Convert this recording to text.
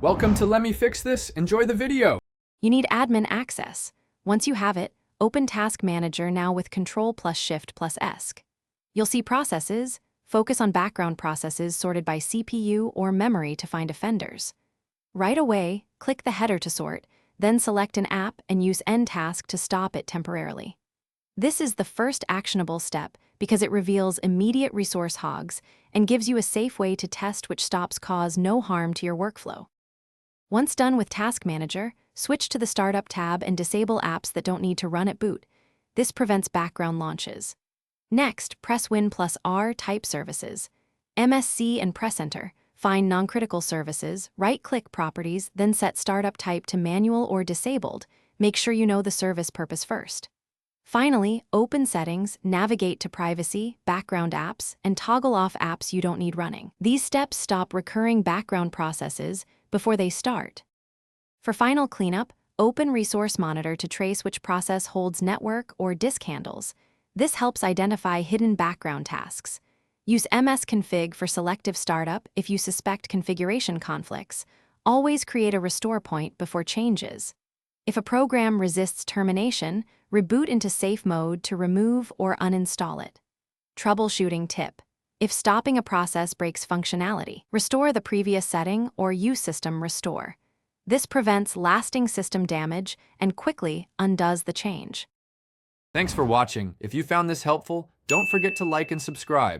Welcome to Let Me Fix This. Enjoy the video. You need admin access. Once you have it, open Task Manager now with Control plus Shift plus ESC. You'll see processes. Focus on background processes sorted by CPU or memory to find offenders. Right away, click the header to sort, then select an app and use End Task to stop it temporarily. This is the first actionable step because it reveals immediate resource hogs and gives you a safe way to test which stops cause no harm to your workflow. Once done with Task Manager, switch to the Startup tab and disable apps that don't need to run at boot. This prevents background launches. Next, press Win plus R type services. MSC and press Enter. Find non-critical services, right-click Properties, then set Startup type to Manual or Disabled. Make sure you know the service purpose first. Finally, open Settings, navigate to Privacy, Background Apps, and toggle off apps you don't need running. These steps stop recurring background processes before they start. For final cleanup, open Resource Monitor to trace which process holds network or disk handles. This helps identify hidden background tasks. Use msconfig for selective startup if you suspect configuration conflicts. Always create a restore point before changes. If a program resists termination, reboot into safe mode to remove or uninstall it. Troubleshooting tip. If stopping a process breaks functionality, restore the previous setting or use System Restore. This prevents lasting system damage and quickly undoes the change. Thanks for watching. If you found this helpful, don't forget to like and subscribe.